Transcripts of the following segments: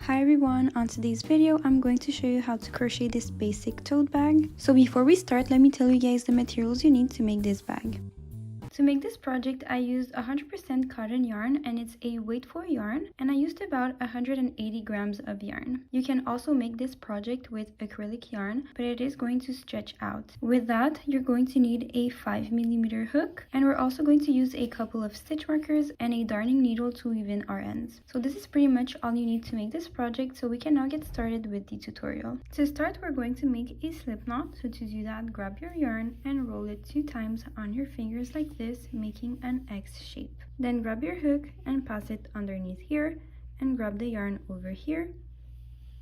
Hi everyone, on today's video I'm going to show you how to crochet this basic tote bag. So before we start, let me tell you guys the materials you need to make this bag. To make this project, I used 100% cotton yarn and it's a weight 4 yarn, and I used about 180 grams of yarn. You can also make this project with acrylic yarn, but it is going to stretch out. With that, you're going to need a 5mm hook, and we're also going to use a couple of stitch markers and a darning needle to weave in our ends. So this is pretty much all you need to make this project, so we can now get started with the tutorial. To start, we're going to make a slip knot. So to do that, grab your yarn and roll it 2 times on your fingers like this, making an X shape. Then grab your hook and pass it underneath here and grab the yarn over here.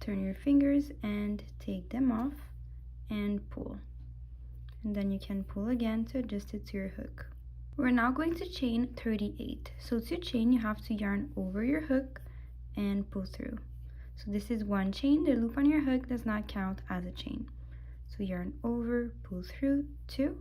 Turn your fingers and take them off and pull. And then you can pull again to adjust it to your hook. We're now going to chain 38. So to chain, you have to yarn over your hook and pull through. So this is one chain. The loop on your hook does not count as a chain. So yarn over, pull through 2,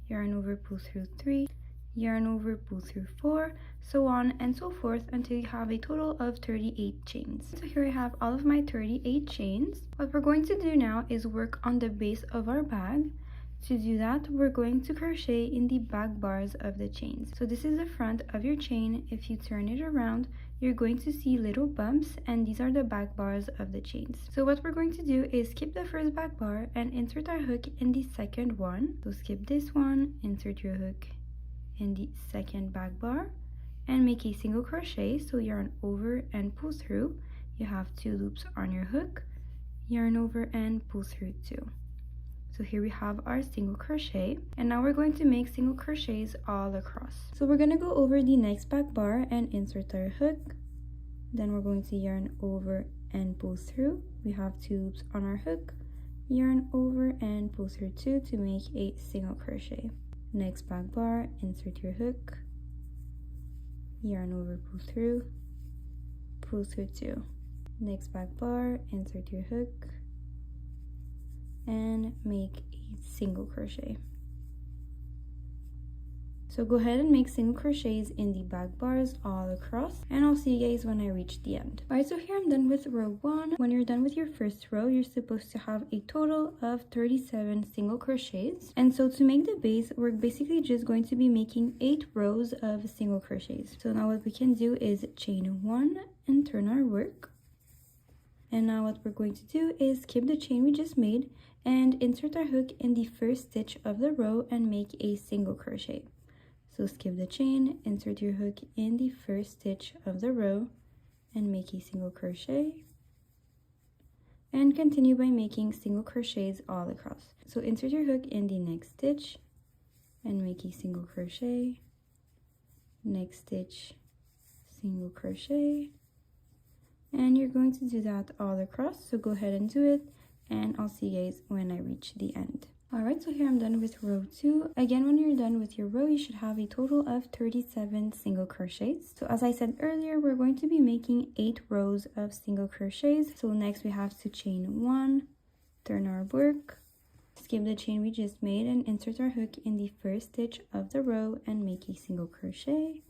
yarn over, pull through 3, yarn over, pull through 4, so on and so forth until you have a total of 38 chains. So here I have all of my 38 chains. What we're going to do now is work on the base of our bag. To do that, we're going to crochet in the back bars of the chains. So this is the front of your chain. If you turn it around, you're going to see little bumps, and these are the back bars of the chains. So what we're going to do is skip the first back bar and insert our hook in the second one. So skip this one, insert your hook in the second back bar and make a single crochet. So yarn over and pull through. You have 2 loops on your hook, yarn over and pull through 2. So here we have our single crochet, and now we're going to make single crochets all across. So we're going to go over the next back bar and insert our hook. Then we're going to yarn over and pull through. We have 2 loops on our hook, yarn over and pull through 2 to make a single crochet. Next back bar, insert your hook, yarn over, pull through 2. Next back bar, insert your hook and make a single crochet. So go ahead and make single crochets in the back bars all across, and I'll see you guys when I reach the end. Alright, so here I'm done with row 1. When you're done with your first row, you're supposed to have a total of 37 single crochets. And so to make the base, we're basically just going to be making 8 rows of single crochets. So now what we can do is chain 1 and turn our work. And now what we're going to do is skip the chain we just made and insert our hook in the first stitch of the row and make a single crochet. So skip the chain, insert your hook in the first stitch of the row and make a single crochet, and continue by making single crochets all across. So insert your hook in the next stitch and make a single crochet, next stitch, single crochet, and you're going to do that all across. So go ahead and do it, and I'll see you guys when I reach the end. Alright, so here I'm done with row 2. Again, when you're done with your row, you should have a total of 37 single crochets. So as I said earlier, we're going to be making 8 rows of single crochets. So next we have to chain 1, turn our work, skip the chain we just made and insert our hook in the first stitch of the row and make a single crochet,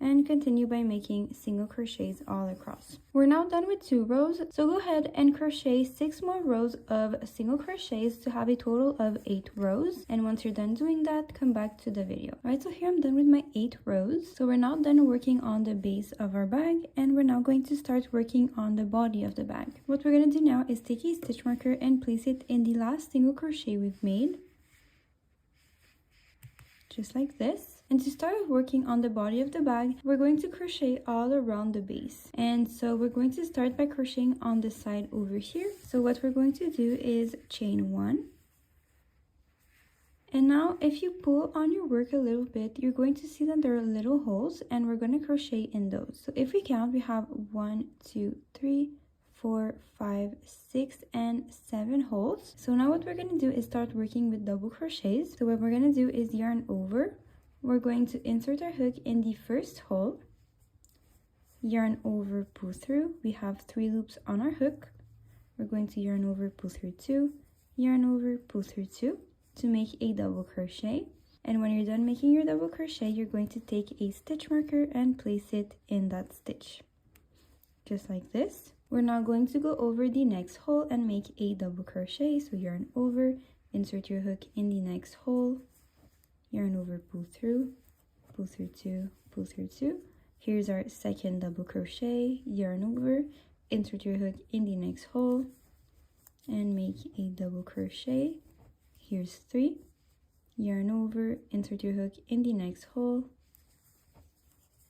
and continue by making single crochets all across. We're now done with 2 rows, so go ahead and crochet 6 more rows of single crochets to have a total of 8 rows. And once you're done doing that, come back to the video. Alright, so here I'm done with my 8 rows. So we're now done working on the base of our bag, and we're now going to start working on the body of the bag. What we're going to do now is take a stitch marker and place it in the last single crochet we've made, just like this. And to start working on the body of the bag, we're going to crochet all around the base. And so we're going to start by crocheting on the side over here. So what we're going to do is chain 1. And now if you pull on your work a little bit, you're going to see that there are little holes, and we're going to crochet in those. So if we count, we have 1, 2, 3, 4, 5, 6, and 7 holes. So now what we're going to do is start working with double crochets. So what we're going to do is yarn over. We're going to insert our hook in the first hole, yarn over, pull through. We have 3 loops on our hook. We're going to yarn over, pull through 2, yarn over, pull through 2 to make a double crochet. And when you're done making your double crochet, you're going to take a stitch marker and place it in that stitch. just like this. We're now going to go over the next hole and make a double crochet. So yarn over, insert your hook in the next hole, yarn over, pull through two, pull through two. Here's our second double crochet, yarn over, insert your hook in the next hole and make a double crochet. Here's 3, yarn over, insert your hook in the next hole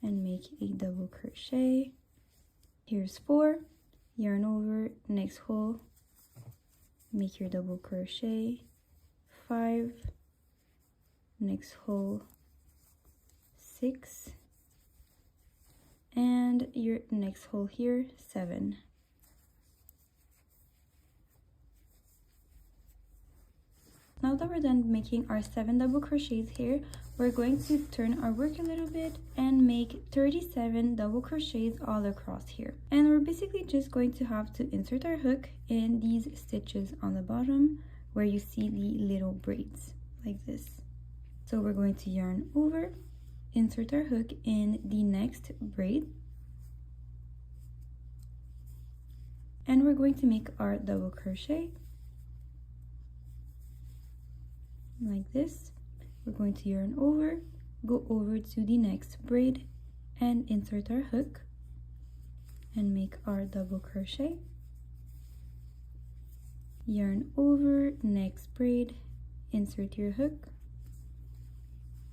and make a double crochet. Here's 4, yarn over, next hole, make your double crochet. 5, next hole, 6, and your next hole here, 7. Now that we're done making our 7 double crochets here, we're going to turn our work a little bit and make 37 double crochets all across here. And we're basically just going to have to insert our hook in these stitches on the bottom where you see the little braids like this. So we're going to yarn over, insert our hook in the next braid, and we're going to make our double crochet like this. We're going to yarn over, go over to the next braid and insert our hook and make our double crochet, yarn over, next braid, insert your hook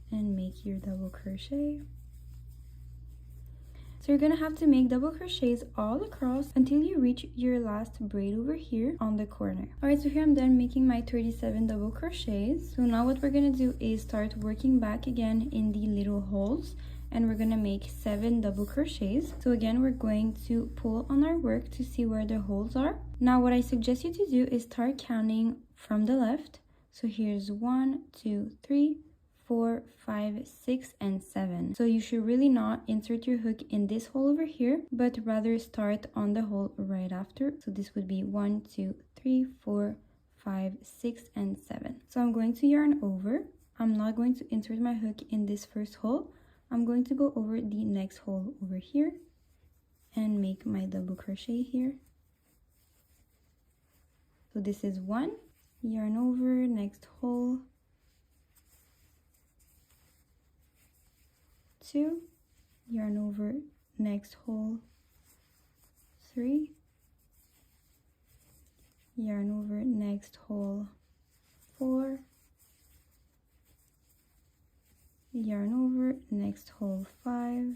and make your double crochet. So you're gonna have to make double crochets all across until you reach your last braid over here on the corner. Alright, so here I'm done making my 37 double crochets. So now what we're gonna do is start working back again in the little holes, and we're gonna make 7 double crochets. So again, we're going to pull on our work to see where the holes are. Now what I suggest you to do is start counting from the left. So here's 1, 2, 3, 4, 5, 6, and 7. So you should really not insert your hook in this hole over here, but rather start on the hole right after. So this would be 1, 2, 3, 4, 5, 6, and 7. So I'm going to yarn over. I'm not going to insert my hook in this first hole. I'm going to go over the next hole over here and make my double crochet here. So this is 1, yarn over, next hole, 2, yarn over, next hole, 3, yarn over, next hole, 4, yarn over, next hole, 5,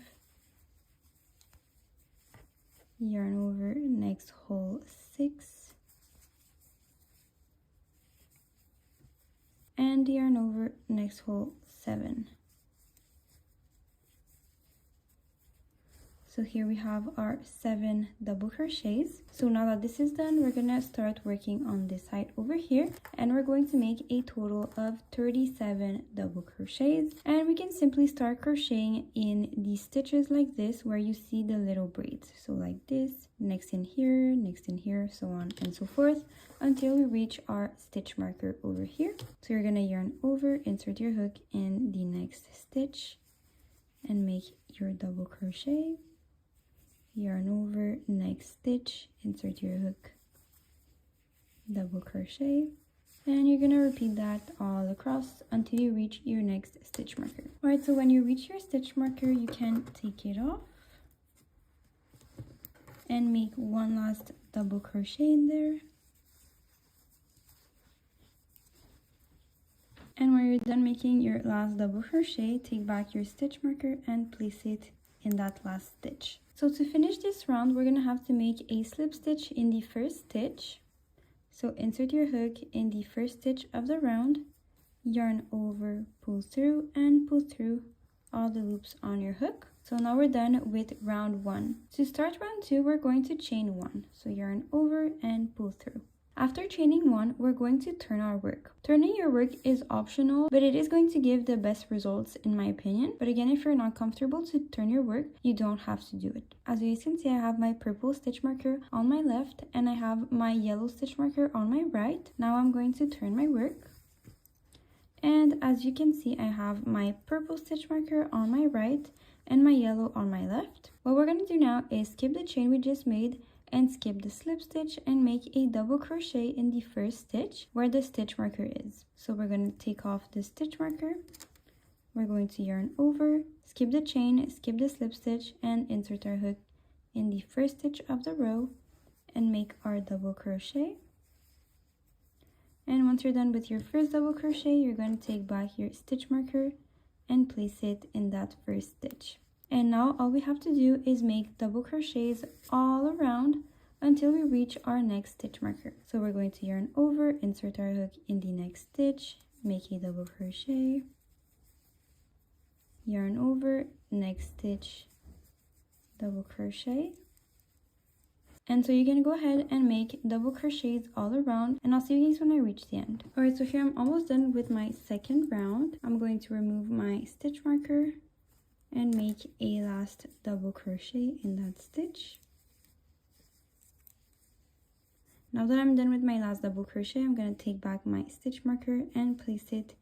yarn over, next hole, 6, and yarn over, next hole, 7. So here we have our 7 double crochets. So now that this is done, we're gonna start working on this side over here, and we're going to make a total of 37 double crochets. And we can simply start crocheting in these stitches like this where you see the little braids. So like this, next in here, so on and so forth, until we reach our stitch marker over here. So you're gonna yarn over, insert your hook in the next stitch and make your double crochet, yarn over, next stitch, insert your hook, double crochet, and you're gonna repeat that all across until you reach your next stitch marker. All right, so when you reach your stitch marker, you can take it off and make one last double crochet in there. And when you're done making your last double crochet, take back your stitch marker and place it in that last stitch. So to finish this round, we're gonna have to make a slip stitch in the first stitch. So insert your hook in the first stitch of the round, yarn over, pull through, and pull through all the loops on your hook. So now we're done with round 1. To start round 2, we're going to chain 1. So yarn over and pull through. After chaining 1, we're going to turn our work. Turning your work is optional, but it is going to give the best results in my opinion. But again, if you're not comfortable to turn your work, you don't have to do it. As you can see, I have my purple stitch marker on my left and I have my yellow stitch marker on my right. Now I'm going to turn my work. And as you can see, I have my purple stitch marker on my right and my yellow on my left. What we're going to do now is skip the chain we just made and skip the slip stitch and make a double crochet in the first stitch where the stitch marker is. So we're going to take off the stitch marker, we're going to yarn over, skip the chain, skip the slip stitch, and insert our hook in the first stitch of the row and make our double crochet. And once you're done with your first double crochet, you're going to take back your stitch marker and place it in that first stitch. And now all we have to do is make double crochets all around until we reach our next stitch marker. So we're going to yarn over, insert our hook in the next stitch, make a double crochet, yarn over, next stitch, double crochet. And so you can go ahead and make double crochets all around, and I'll see you guys when I reach the end. Alright, so here I'm almost done with my second round. I'm going to remove my stitch marker and make a last double crochet in that stitch. Now that I'm done with my last double crochet, I'm going to take back my stitch marker and place it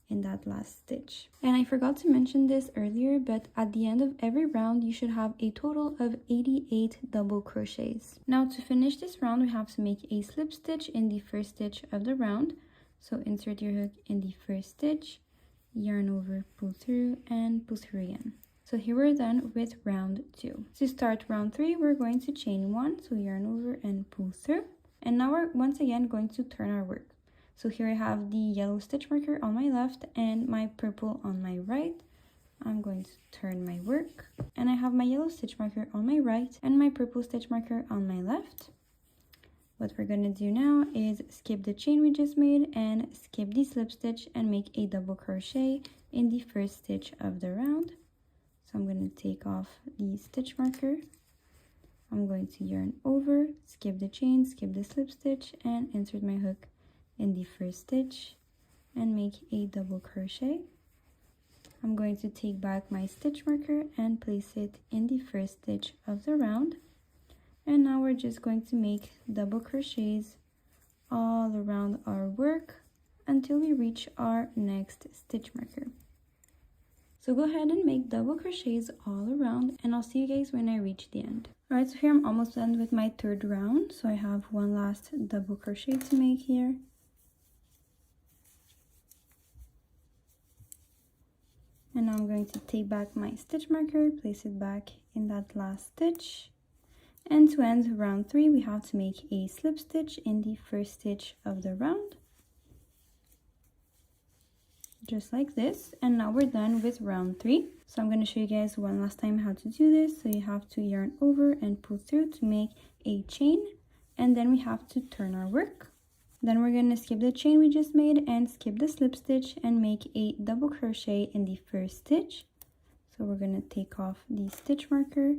in that last stitch. And I forgot to mention this earlier, but at the end of every round you should have a total of 88 double crochets. Now to finish this round, we have to make a slip stitch in the first stitch of the round. So insert your hook in the first stitch, yarn over, pull through, and pull through again. So here we're done with round 2. To start round 3, we're going to chain 1, so yarn over and pull through. And now we're once again going to turn our work. So here I have the yellow stitch marker on my left and my purple on my right. I'm going to turn my work, and I have my yellow stitch marker on my right and my purple stitch marker on my left. What we're going to do now is skip the chain we just made and skip the slip stitch and make a double crochet in the first stitch of the round. So I'm going to take off the stitch marker. I'm going to yarn over, skip the chain, skip the slip stitch, and insert my hook in the first stitch and make a double crochet. I'm going to take back my stitch marker and place it in the first stitch of the round. And now we're just going to make double crochets all around our work until we reach our next stitch marker. So go ahead and make double crochets all around, and I'll see you guys when I reach the end. Alright, so here I'm almost done with my third round, so I have one last double crochet to make here. And now I'm going to take back my stitch marker, place it back in that last stitch. And to end round 3, we have to make a slip stitch in the first stitch of the round. Just like this. And now we're done with round 3. So I'm going to show you guys one last time how to do this. So you have to yarn over and pull through to make a chain. And then we have to turn our work. Then we're going to skip the chain we just made and skip the slip stitch and make a double crochet in the first stitch. So we're going to take off the stitch marker,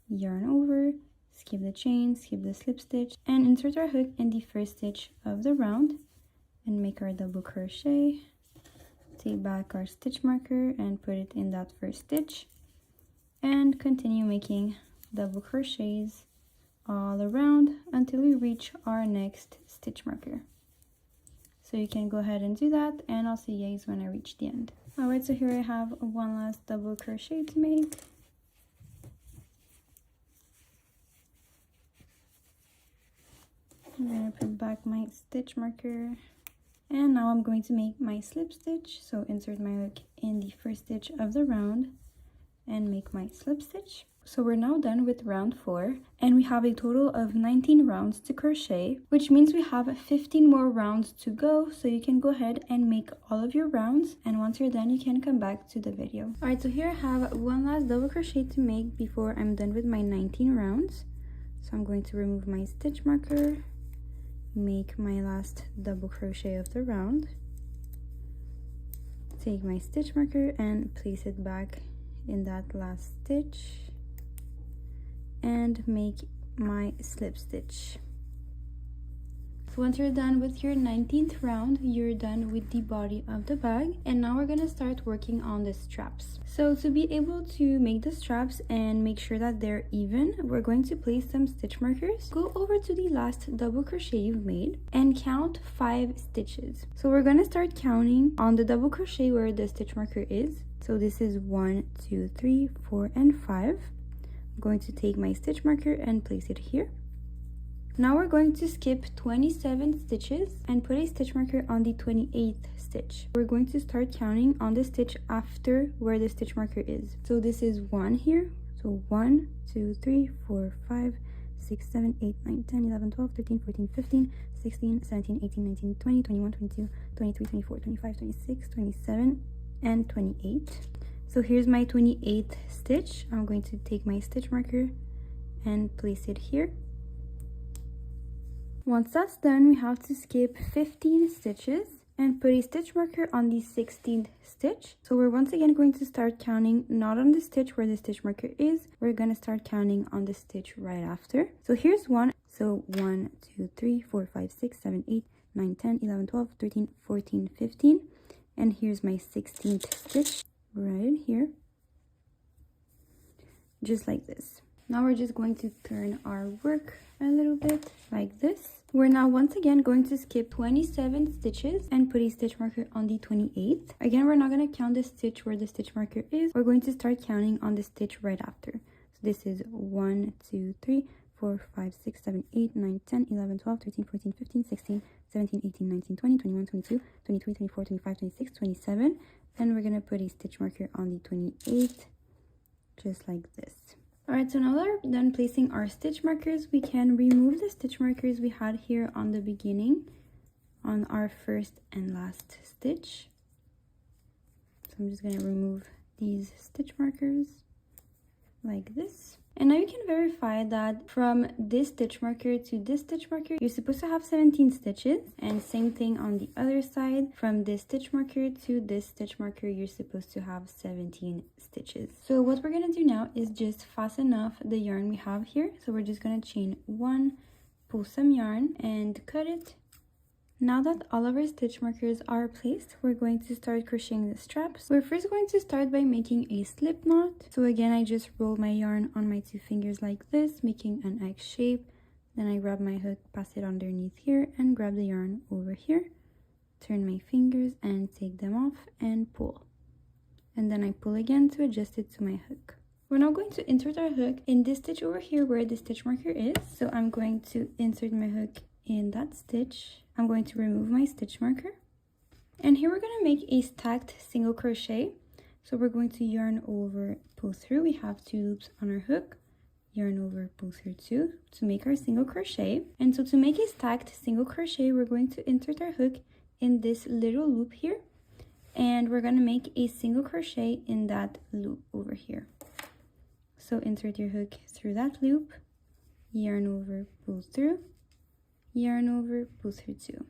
yarn over, skip the chain, skip the slip stitch, and insert our hook in the first stitch of the round and make our double crochet. Take back our stitch marker and put it in that first stitch and continue making double crochets all around until we reach our next stitch marker. So you can go ahead and do that, and I'll see you guys when I reach the end. Alright, so here I have one last double crochet to make. I'm going to put back my stitch marker, and now I'm going to make my slip stitch. So insert my hook in the first stitch of the round and make my slip stitch. So we're now done with round 4, and we have a total of 19 rounds to crochet, which means we have 15 more rounds to go. So you can go ahead and make all of your rounds, and once you're done, you can come back to the video. Alright, so here I have one last double crochet to make before I'm done with my 19 rounds. So I'm going to remove my stitch marker, make my last double crochet of the round, take my stitch marker and place it back in that last stitch, and make my slip stitch. So once you're done with your 19th round, you're done with the body of the bag, and now we're gonna start working on the straps. So to be able to make the straps and make sure that they're even, we're going to place some stitch markers. Go over to the last double crochet you've made and count 5 stitches. So we're gonna start counting on the double crochet where the stitch marker is, So this is 1, 2, 3, 4, and 5. I'm going to take my stitch marker and place it here. Now we're going to skip 27 stitches and put a stitch marker on the 28th stitch. We're going to start counting on the stitch after where the stitch marker is. So this is 1 here. So 1, 2, 3, 4, 5, 6, 7, 8, 9, 10, 11, 12, 13, 14, 15, 16, 17, 18, 19, 20, 21, 22, 23, 24, 25, 26, 27, and 28. So here's my 28th stitch. I'm going to take my stitch marker and place it here. Once that's done, we have to skip 15 stitches and put a stitch marker on the 16th stitch. So we're once again going to start counting not on the stitch where the stitch marker is. We're going to start counting on the stitch right after. So here's 1. So 1, 2, 3, 4, 5, 6, 7, 8, 9, 10, 11, 12, 13, 14, 15. And here's my 16th stitch right in here. Just like this. Now we're just going to turn our work a little bit like this. We're now once again going to skip 27 stitches and put a stitch marker on the 28th. Again, we're not going to count the stitch where the stitch marker is. We're going to start counting on the stitch right after. So this is 1, 2, 3, 4, 5, 6, 7, 8, 9, 10, 11, 12, 13, 14, 15, 16, 17, 18, 19, 20, 21, 22, 23, 24, 25, 26, 27. Then we're going to put a stitch marker on the 28th, just like this. Alright, so now that we're done placing our stitch markers, we can remove the stitch markers we had here on the beginning on our first and last stitch. So I'm just going to remove these stitch markers like this. And now you can verify that from this stitch marker to this stitch marker, you're supposed to have 17 stitches. And same thing on the other side. From this stitch marker to this stitch marker, you're supposed to have 17 stitches. So what we're going to do now is just fasten off the yarn we have here. So we're just going to chain 1, pull some yarn, and cut it. Now that all of our stitch markers are placed, we're going to start crocheting the straps. We're first going to start by making a slip knot. So again, I just roll my yarn on my 2 fingers like this, making an X shape. Then I grab my hook, pass it underneath here, and grab the yarn over here. Turn my fingers and take them off and pull. And then I pull again to adjust it to my hook. We're now going to insert our hook in this stitch over here where the stitch marker is. So I'm going to insert my hook in that stitch. I'm going to remove my stitch marker, and here we're going to make a stacked single crochet. So we're going to yarn over, pull through. We have 2 loops on our hook, yarn over, pull through 2 to make our single crochet. And so to make a stacked single crochet, we're going to insert our hook in this little loop here, and we're going to make a single crochet in that loop over here. So insert your hook through that loop, yarn over, pull through, yarn over, pull through 2.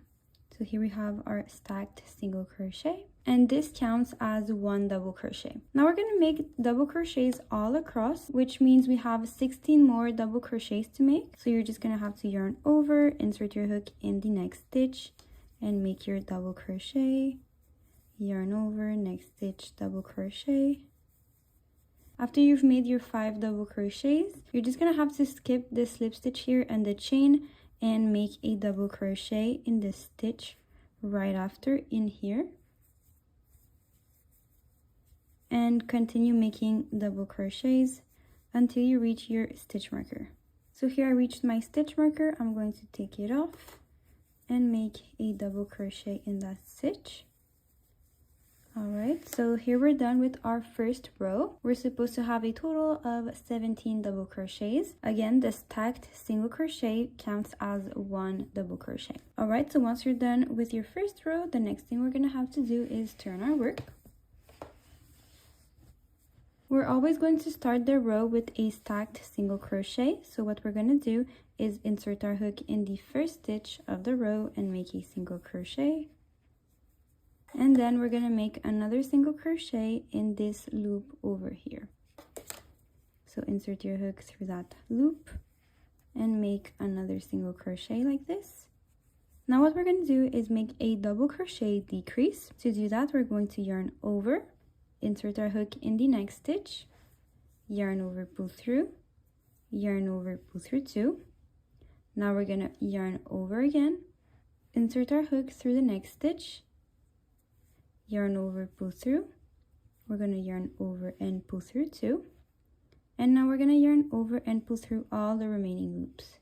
So here we have our stacked single crochet, and this counts as 1 double crochet. Now we're going to make double crochets all across, which means we have 16 more double crochets to make. So you're just going to have to yarn over, insert your hook in the next stitch, and make your double crochet, yarn over, next stitch, double crochet. After you've made your 5 double crochets, you're just going to have to skip the slip stitch here and the chain and make a double crochet in this stitch right after in here, and continue making double crochets until you reach your stitch marker. So here I reached my stitch marker. I'm going to take it off and make a double crochet in that stitch. Alright, so here we're done with our first row. We're supposed to have a total of 17 double crochets. Again, the stacked single crochet counts as 1 double crochet. Alright, so once you're done with your first row, the next thing we're going to have to do is turn our work. We're always going to start the row with a stacked single crochet. So what we're going to do is insert our hook in the first stitch of the row and make a single crochet. And then we're going to make another single crochet in this loop over here. So insert your hook through that loop and make another single crochet like this. Now what we're going to do is make a double crochet decrease. To do that, we're going to yarn over, insert our hook in the next stitch, yarn over, pull through, yarn over, pull through 2. Now we're going to yarn over again, insert our hook through the next stitch, yarn over, pull through, we're going to yarn over and pull through 2. And now we're going to yarn over and pull through all the remaining loops.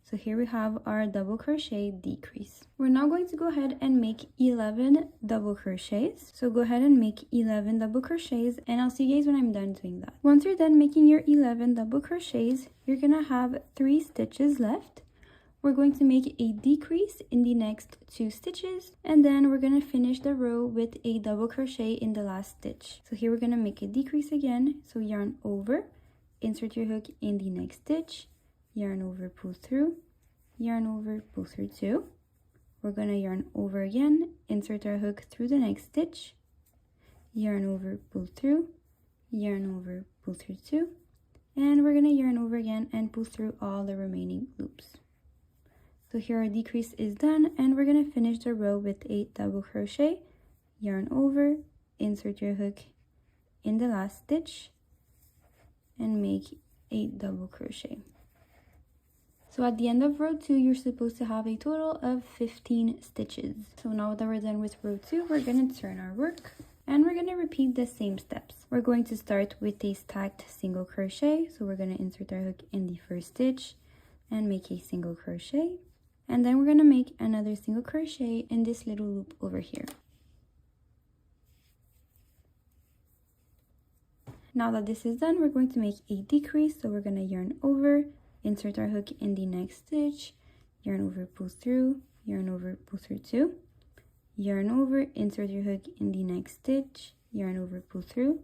So here we have our double crochet decrease. We're now going to go ahead and make 11 double crochets. So go ahead and make 11 double crochets, and I'll see you guys when I'm done doing that. Once you're done making your 11 double crochets, you're gonna have 3 stitches left. We're going to make a decrease in the next 2 stitches, and then we're gonna finish the row with a double crochet in the last stitch. So here we're gonna make a decrease again. So yarn over, insert your hook in the next stitch, yarn over, pull through, yarn over, pull through 2. We're going to yarn over again, insert our hook through the next stitch, yarn over, pull through, yarn over, pull through 2, and we're going to yarn over again and pull through all the remaining loops. So here our decrease is done, and we're going to finish the row with a double crochet, yarn over, insert your hook in the last stitch, and make a double crochet. So at the end of row 2, you're supposed to have a total of 15 stitches. So now that we're done with row 2, we're going to turn our work, and we're going to repeat the same steps. We're going to start with a stacked single crochet. So we're going to insert our hook in the first stitch and make a single crochet. And then we're going to make another single crochet in this little loop over here. Now that this is done, we're going to make a decrease. So we're going to yarn over, insert our hook in the next stitch, yarn over, pull through, yarn over, pull through 2, yarn over, insert your hook in the next stitch, yarn over, pull through,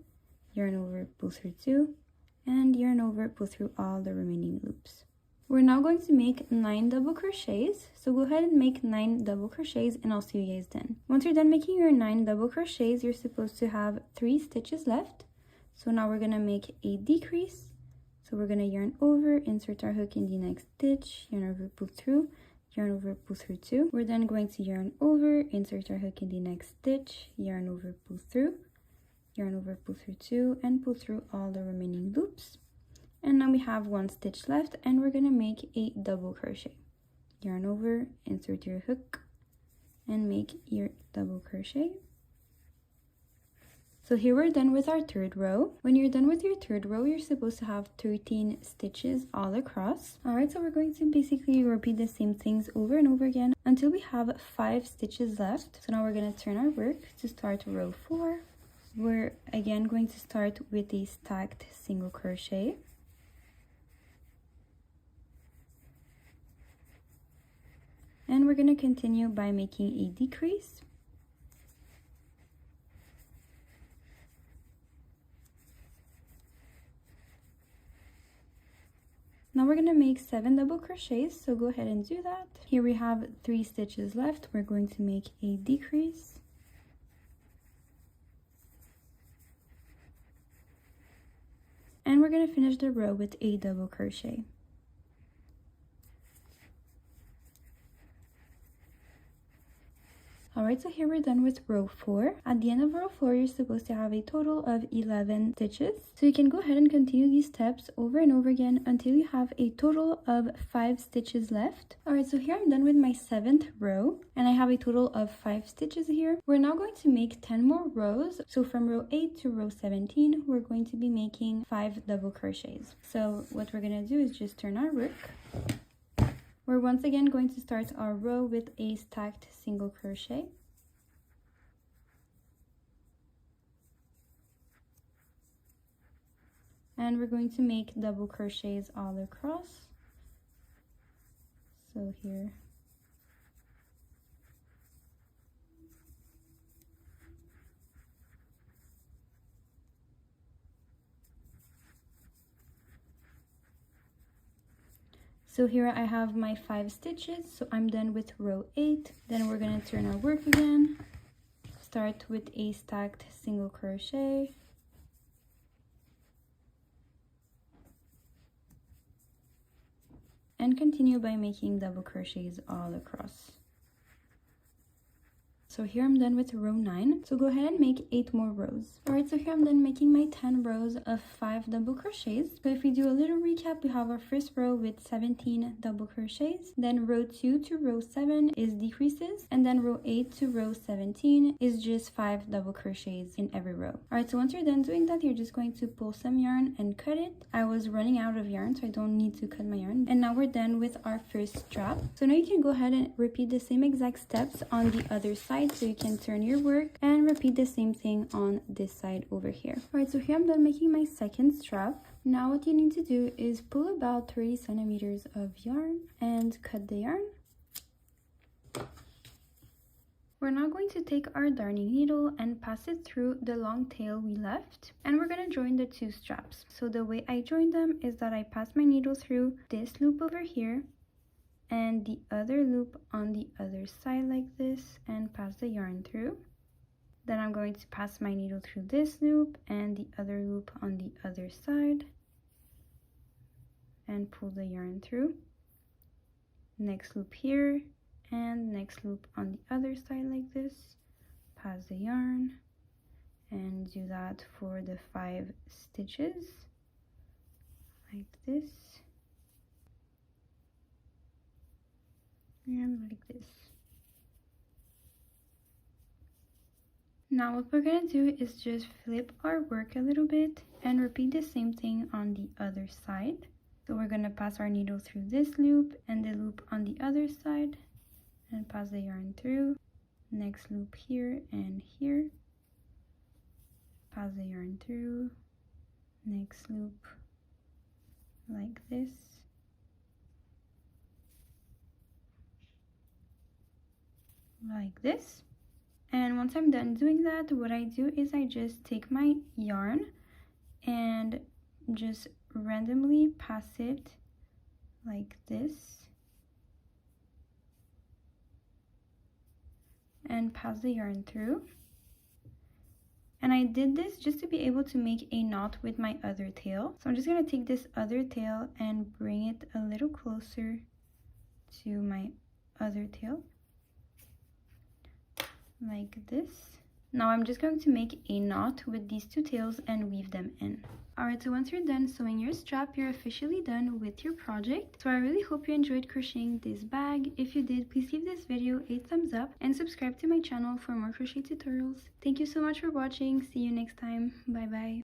yarn over, pull through 2, and yarn over, pull through all the remaining loops. We're now going to make 9 double crochets. So go ahead and make 9 double crochets, and I'll see you guys then. Once you're done making your 9 double crochets, you're supposed to have 3 stitches left. So now we're gonna make a decrease. So we're going to yarn over, insert our hook in the next stitch, yarn over, pull through, yarn over, pull through 2. We're then going to yarn over, insert our hook in the next stitch, yarn over, pull through, yarn over, pull through 2, and pull through all the remaining loops. And now we have 1 stitch left, and we're going to make a double crochet. Yarn over, insert your hook, and make your double crochet. So here we're done with our 3rd row. When you're done with your 3rd row, you're supposed to have 13 stitches all across. Alright, so we're going to basically repeat the same things over and over again until we have 5 stitches left. So now we're going to turn our work to start row 4. We're again going to start with a stacked single crochet. And we're going to continue by making a decrease. Now we're going to make 7 double crochets, so go ahead and do that. Here we have 3 stitches left. We're going to make a decrease. And we're going to finish the row with a double crochet. Alright, so here we're done with row 4. At the end of row 4, you're supposed to have a total of 11 stitches. So you can go ahead and continue these steps over and over again until you have a total of 5 stitches left. Alright, so here I'm done with my 7th row, and I have a total of 5 stitches here. We're now going to make 10 more rows. So from row 8 to row 17, we're going to be making 5 double crochets. So what we're going to do is just turn our work. We're once again going to start our row with a stacked single crochet. And we're going to make double crochets all across. So here. So here I have my 5 stitches, so I'm done with row 8. Then we're going to turn our work again. Start with a stacked single crochet. And continue by making double crochets all across. So here I'm done with row 9. So go ahead and make 8 more rows. Alright, so here I'm done making my 10 rows of 5 double crochets. So if we do a little recap, we have our first row with 17 double crochets. Then row 2 to row 7 is decreases. And then row 8 to row 17 is just 5 double crochets in every row. Alright, so once you're done doing that, you're just going to pull some yarn and cut it. I was running out of yarn, so I don't need to cut my yarn. And now we're done with our first strap. So now you can go ahead and repeat the same exact steps on the other side, so you can turn your work and repeat the same thing on this side over here. Alright, so here I'm done making my second strap. Now what you need to do is pull about 30 centimeters of yarn and cut the yarn. We're now going to take our darning needle and pass it through the long tail we left, and we're going to join the 2 straps. So the way I join them is that I pass my needle through this loop over here and the other loop on the other side like this and pass the yarn through. Then I'm going to pass my needle through this loop and the other loop on the other side and pull the yarn through. Next loop here and next loop on the other side like this. Pass the yarn and do that for the 5 stitches like this and like this. Now what we're going to do is just flip our work a little bit and repeat the same thing on the other side. So we're going to pass our needle through this loop and the loop on the other side and pass the yarn through. Next loop here and here. Pass the yarn through. Next loop like this. Like this. And once I'm done doing that, what I do is I just take my yarn and just randomly pass it like this and pass the yarn through. And I did this just to be able to make a knot with my other tail. So I'm just going to take this other tail and bring it a little closer to my other tail like this. Now I'm just going to make a knot with these 2 tails and weave them in. Alright, so once you're done sewing your strap, you're officially done with your project. So I really hope you enjoyed crocheting this bag. If you did, please give this video a thumbs up and subscribe to my channel for more crochet tutorials. Thank you so much for watching. See you next time. Bye bye.